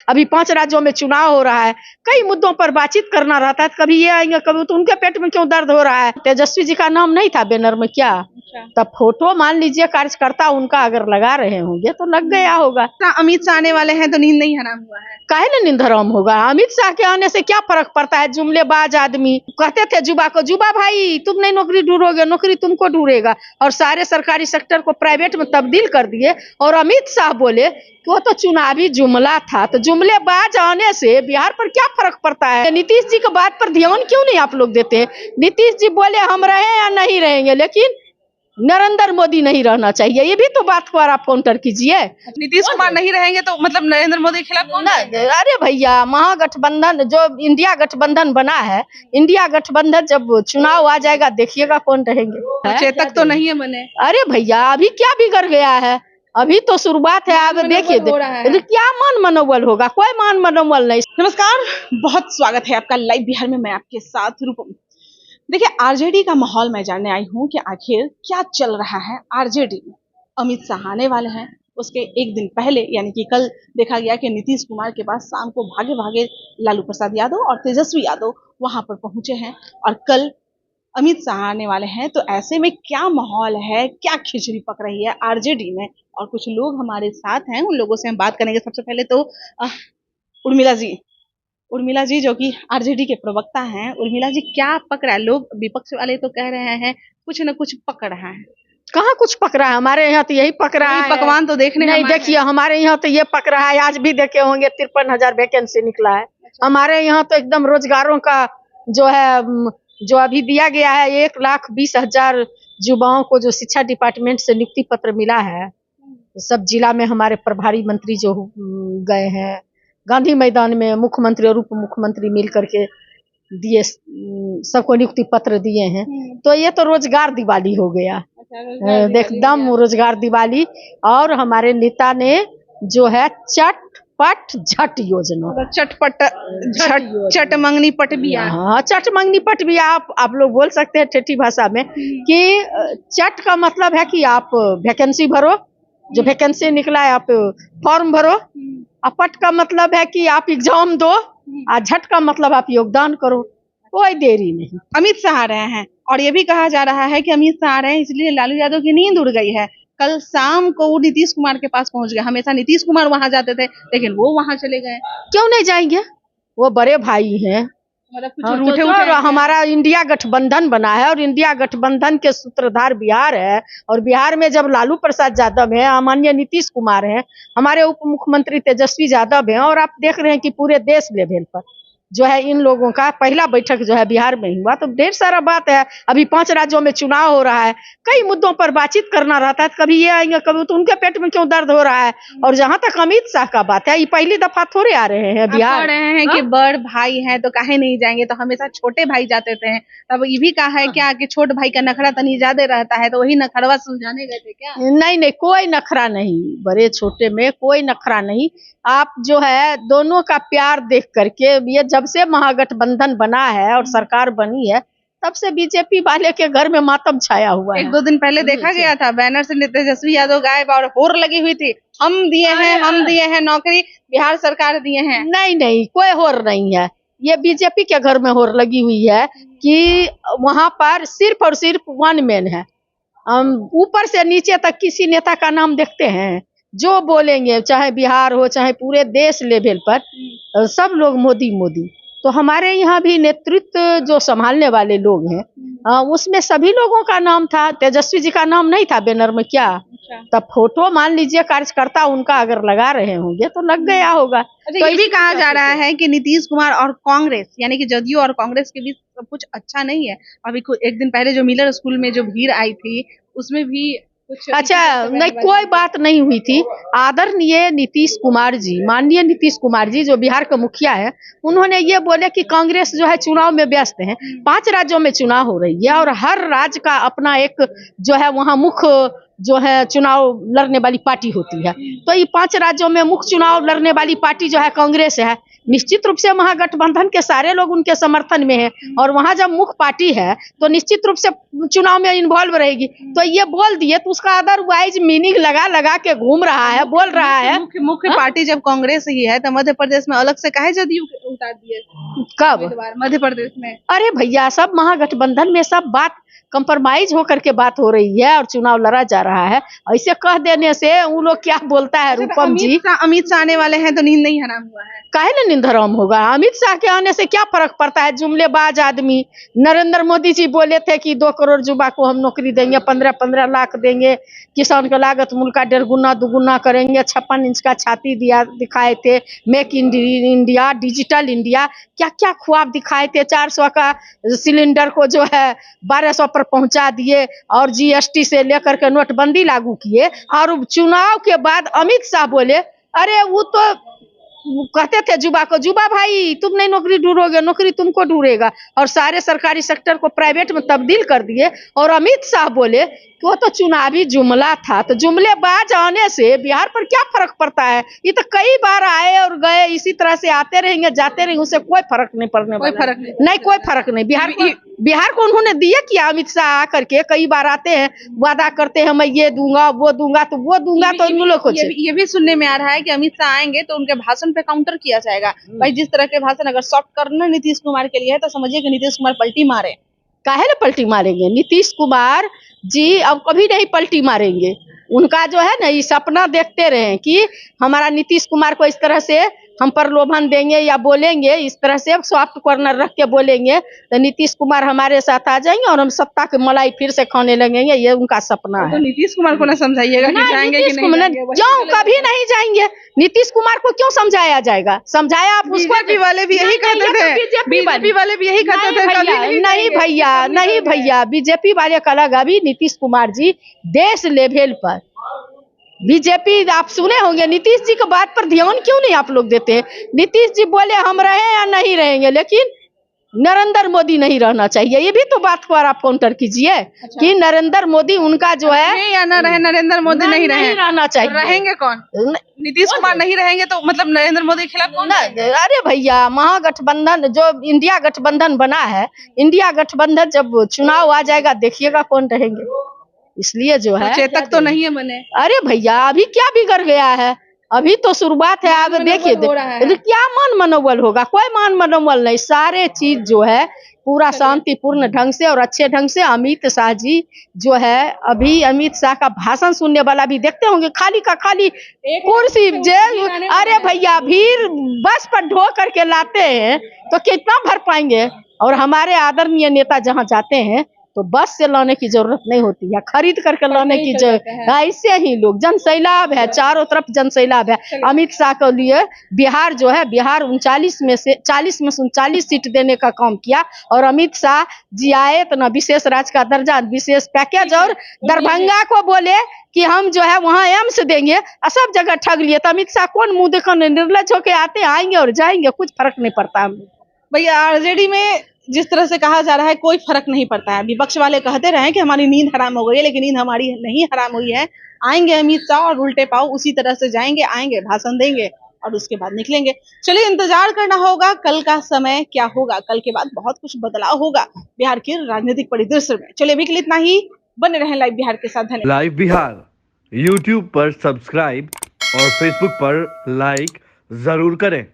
अभी 5 राज्यों में चुनाव हो रहा है, कई मुद्दों पर बातचीत करना रहता है। कभी ये आएंगे, कभी तो उनके पेट में क्यों दर्द हो रहा है। तेजस्वी जी का नाम नहीं था बैनर में क्या? तब फोटो मान लीजिए कार्यकर्ता उनका अगर लगा रहे होंगे तो लग गया होगा। अमित शाह आने वाले हैं तो नींद नहीं हराम हुआ है। काहे ना नींद हराम होगा? अमित शाह के आने से क्या फर्क पड़ता है? जुमलेबाज आदमी कहते थे जुबा को, जुबा भाई तुम नहीं नौकरी ढूंढोगे, नौकरी तुमको ढूंढेगा, और सारे सरकारी सेक्टर को प्राइवेट में तब्दील कर दिए। और अमित शाह बोले कि वो तो चुनावी जुमला था। तो जुमलेबाज आने से बिहार पर क्या फर्क पड़ता है? नीतीश जी की बात पर ध्यान क्यों नहीं आप लोग देते? नीतीश जी बोले हम रहे या नहीं रहेंगे, लेकिन नरेंद्र मोदी नहीं रहना चाहिए। ये भी तो बात को आप काउंटर कीजिए। नीतीश कुमार नहीं रहेंगे तो मतलब नरेंद्र मोदी के खिलाफ कौन रहेगा? अरे भैया, महागठबंधन जो इंडिया गठबंधन बना है, इंडिया गठबंधन जब चुनाव आ जाएगा देखिएगा कौन रहेंगे। चेतक तो नहीं है बने। अरे भैया, अभी क्या बिगड़ गया है? अभी तो शुरुआत है। आगे देखिए क्या मान मनोबल होगा? कोई मान मनोबल नहीं। नमस्कार, बहुत स्वागत है आपका लाइव बिहार में। मैं आपके साथ रूपम। देखिए, आरजेडी का माहौल मैं जानने आई हूँ कि आखिर क्या चल रहा है आरजेडी में। अमित शाह आने वाले हैं, उसके एक दिन पहले यानी कि कल देखा गया कि नीतीश कुमार के पास शाम को भागे भागे लालू प्रसाद यादव और तेजस्वी यादव वहां पर पहुंचे हैं, और कल अमित शाह आने वाले हैं। तो ऐसे में क्या माहौल है, क्या खिचड़ी पक रही है आरजेडी में, और कुछ लोग हमारे साथ हैं, उन लोगों से हम बात करेंगे। सबसे पहले तो उर्मिला जी जो कि आरजेडी के प्रवक्ता हैं। उर्मिला जी, क्या पक रहा है? लोग विपक्ष वाले तो कह रहे हैं कुछ न कुछ पक रहा है। कहाँ कुछ पक रहा है? हमारे यहाँ तो यही पक रहा है। पकवान तो देखने नहीं, देखिए हमारे यहाँ तो ये पक रहा है। आज भी देखे होंगे 53,000 वैकेंसी निकला है। हमारे यहाँ तो एकदम रोजगारों का जो है, जो अभी दिया गया है 1,20,000 युवाओं को जो शिक्षा डिपार्टमेंट से नियुक्ति पत्र मिला है। सब जिला में हमारे प्रभारी मंत्री जो गए हैं, गांधी मैदान में मुख्यमंत्री और उप मुख्यमंत्री मिल करके दिए, सबको नियुक्ति पत्र दिए हैं। तो ये तो रोजगार दिवाली हो गया, एकदम रोजगार दिवाली। और हमारे नेता ने जो है चटपट झट योजना, चट मंगनी पट भी। हाँ, चट मंगनी पट भी आप लोग बोल सकते हैं ठेठी भाषा में कि चट का मतलब है कि आप वैकेंसी भरो, जो वैकेंसी निकला है आप फॉर्म भरो। पट का मतलब है कि आप एग्जाम दो, और झट का मतलब आप योगदान करो। कोई देरी नहीं। अमित शाह आ रहे हैं, और ये भी कहा जा रहा है कि अमित शाह आ रहे हैं इसलिए लालू यादव की नींद उड़ गई है। कल शाम को वो नीतीश कुमार के पास पहुंच गए। हमेशा नीतीश कुमार वहां जाते थे, लेकिन वो वहां चले गए। क्यों नहीं जाएंगे? वो बड़े भाई हैं। तो हमारा इंडिया गठबंधन बना है, और इंडिया गठबंधन के सूत्रधार बिहार है। और बिहार में जब लालू प्रसाद यादव है, माननीय नीतीश कुमार है, हमारे उप मुख्यमंत्री तेजस्वी यादव है, और आप देख रहे हैं कि पूरे देश लेवल पर जो है इन लोगों का पहला बैठक जो है बिहार में हुआ। तो ढेर सारा बात है। अभी 5 राज्यों में चुनाव हो रहा है, कई मुद्दों पर बातचीत करना रहता है। कभी ये आएंगे, कभी तो उनके पेट में क्यों दर्द हो रहा है। और जहाँ तक अमित शाह का बात है, ये पहली दफा थोड़े आ रहे हैं बिहार। रहे हैं कि बड़ भाई हैं तो काहे नहीं जाएंगे, तो हमेशा छोटे भाई जाते थे। तब ये भी कहा है क्या कि छोट भाई का नखरा तनी ज्यादा रहता है, तो वही नखरवा सुलझाने गए थे क्या? नहीं, कोई नखरा नहीं, बड़े छोटे में कोई नखरा नहीं। आप जो है दोनों का प्यार देख करके, ये जब से महागठबंधन बना है और सरकार बनी है, तब से बीजेपी वाले के घर में मातम छाया हुआ है। 1-2 दिन पहले देखा गया था बैनर से तेजस्वी यादव गायब और होर लगी हुई थी, हम दिए हैं नौकरी, बिहार सरकार दिए हैं। नहीं, कोई होर नहीं है। ये बीजेपी के घर में होर लगी हुई है कि वहां पर सिर्फ और सिर्फ वन मैन है। हम ऊपर से नीचे तक किसी नेता का नाम देखते हैं? जो बोलेंगे, चाहे बिहार हो चाहे पूरे देश लेवल पर, सब लोग मोदी मोदी। तो हमारे यहाँ भी नेतृत्व जो संभालने वाले लोग हैं, उसमें सभी लोगों का नाम था। तेजस्वी जी का नाम नहीं था बैनर में क्या? तब फोटो मान लीजिए कार्यकर्ता उनका अगर लगा रहे होंगे तो लग गया होगा। तो ये भी कहा जा रहा है कि नीतीश कुमार और कांग्रेस यानी कि जदयू और कांग्रेस के बीच सब कुछ अच्छा नहीं है। अभी एक दिन पहले जो मिलर स्कूल में जो भीड़ आई थी, उसमें भी कुछ अच्छा नहीं, कोई बात नहीं हुई थी। आदरणीय नीतीश कुमार जी, माननीय नीतीश कुमार जी जो बिहार के मुखिया है, उन्होंने ये बोले कि कांग्रेस जो है चुनाव में व्यस्त है। 5 राज्यों में चुनाव हो रही है, और हर राज्य का अपना एक जो है वहाँ मुख्य जो है चुनाव लड़ने वाली पार्टी होती है। तो ये 5 राज्यों में मुख्य चुनाव लड़ने वाली पार्टी जो है कांग्रेस है। निश्चित रूप से महागठबंधन के सारे लोग उनके समर्थन में है, और वहाँ जब मुख्य पार्टी है तो निश्चित रूप से चुनाव में इन्वॉल्व रहेगी। तो ये बोल दिए तो उसका अदरवाइज मीनिंग लगा लगा के घूम रहा है, बोल रहा है। मुख्य पार्टी जब कांग्रेस ही है तो मध्य प्रदेश में अलग से काहे जदयू उतार दिए? कब? मध्य प्रदेश में। अरे भैया, सब महागठबंधन में सब बात कंप्रोमाइज होकर के बात हो रही है और चुनाव लड़ा जा रहा है। ऐसे कह देने से वो लोग क्या बोलता है रूपम जी, अमित शाह आने वाले हैं तो नींद नहीं हराम हुआ है। काहे ना नींद हराम होगा? अमित शाह के आने से क्या फर्क पड़ता है? जुमलेबाज आदमी। नरेंद्र मोदी जी बोले थे कि 2 करोड़ युवा को हम नौकरी देंगे, 15-15 लाख देंगे, किसान का लागत मूल्य का 1.5 गुना 2 गुना करेंगे, 56 इंच का छाती दिखाए थे, make in India, digital India, क्या क्या ख्वाब दिखाए थे। 400 का सिलेंडर को जो है 1200 पर पहुंचा दिए, और जीएसटी से लेकर के नोटबंदी लागू किए। और चुनाव के बाद अमित शाह बोले, अरे वो तो कहते थे युवा को, युवा भाई तुम नहीं नौकरी ढूंढोगे, नौकरी तुमको ढूंढेगा, और सारे सरकारी सेक्टर को प्राइवेट में तब्दील कर दिए। और अमित शाह बोले कि वो तो चुनावी जुमला था। तो जुमलेबाज आने से बिहार पर क्या फर्क पड़ता है? ये तो कई बार आए और गए, इसी तरह से आते रहेंगे जाते रहेंगे, उससे कोई फर्क नहीं पड़ने वाला। कोई फर्क नहीं। बिहार को उन्होंने दिया किया। अमित शाह आकर के कई बार आते हैं, वादा करते हैं मैं ये दूंगा वो दूंगा, तो वो दूंगा तो इन लोग को ये भी सुनने में आ रहा है कि अमित शाह आएंगे तो उनके भाषण पे काउंटर किया जाएगा। भाई जिस तरह के भाषण अगर सॉफ्ट करना नीतीश कुमार के लिए है तो समझिए कि नीतीश कुमार पलटी मारे। काहे ना पलटी मारेंगे? नीतीश कुमार जी अब कभी नहीं पलटी मारेंगे। उनका जो है ना, ये सपना देखते रहे कि हमारा नीतीश कुमार को इस तरह से हम प्रलोभन देंगे या बोलेंगे, इस तरह से सॉफ्ट कॉर्नर रख के बोलेंगे तो नीतीश कुमार हमारे साथ आ जाएंगे और हम सत्ता की मलाई फिर से खाने लगेंगे। ये उनका सपना है। तो नीतीश कुमार को ना समझाइएगा कि जाएंगे कि नहीं जाएंगे। क्यों? कभी नहीं जाएंगे। नीतीश कुमार को क्यों समझाया जाएगा? समझाया आप उसको? बीजेपी वाले भी यही कहते थे। बीजेपी वाले भी यही कहते थे। नहीं भैया, बीजेपी वाले का अलग। अभी नीतीश कुमार जी देश लेवल पर बीजेपी, आप सुने होंगे नीतीश जी की बात पर ध्यान क्यों नहीं आप लोग देते हैं? नीतीश जी बोले हम रहे या नहीं रहेंगे, लेकिन नरेंद्र मोदी नहीं रहना चाहिए। ये भी तो बात को आप काउंटर कीजिए। अच्छा। कि नरेंद्र मोदी उनका जो है या ना रहे, नरेंद्र मोदी नहीं रहना चाहिए। रहेंगे कौन? नीतीश कुमार नहीं रहेंगे तो मतलब नरेंद्र मोदी के खिलाफ कौन? अरे भैया, महागठबंधन जो इंडिया गठबंधन बना है, इंडिया गठबंधन जब चुनाव आ जाएगा देखिएगा कौन रहेंगे। इसलिए जो है चेतक तो नहीं है बने। अरे भैया, अभी क्या बिगड़ गया है? अभी तो शुरुआत है। आप देखिए क्या मन मनोबल होगा? कोई मन मनोबल नहीं। सारे चीज जो है पूरा शांतिपूर्ण ढंग से और अच्छे ढंग से। अमित शाह जी जो है, अभी अमित शाह का भाषण सुनने वाला भी देखते होंगे, खाली का खाली कुर्सी। अरे भैया, भीड़ बस पर ढो करके लाते हैं तो कितना भर पाएंगे? और हमारे आदरणीय नेता जहाँ जाते हैं तो बस से लाने की जरूरत नहीं होती है, खरीद करके लाने की जरूरत। ऐसे ही लोग, जनसैलाब है, चारों तरफ जनसैलाब है। अमित शाह के लिए बिहार जो है, बिहार 39 में से 40 में 39 सीट देने का काम किया। और अमित शाह जी आए तो ना विशेष राज्य का दर्जा, विशेष पैकेज, और दरभंगा को बोले कि हम जो है वहाँ एम्स देंगे, सब जगह ठग लिए। तो अमित शाह कौन मुंह दिखाने? निर्लज होके आते, आएंगे और जाएंगे, कुछ फर्क नहीं पड़ता हम। भैया आरजेडी में जिस तरह से कहा जा रहा है कोई फर्क नहीं पड़ता है। विपक्ष वाले कहते रहे कि हमारी नींद हराम हो गई है, लेकिन नींद हमारी नहीं हराम हुई है। आएंगे अमित शाह और उल्टे पाव उसी तरह से जाएंगे, आएंगे भाषण देंगे और उसके बाद निकलेंगे। चलिए इंतजार करना होगा कल का समय क्या होगा। कल के बाद बहुत कुछ बदलाव होगा बिहार के राजनीतिक परिदृश्य में। चलिए अभी के लिए इतना ही। बने रहें लाइव बिहार के साथ। धन्यवाद। लाइव बिहार यूट्यूब पर सब्सक्राइब और फेसबुक पर लाइक जरूर करें।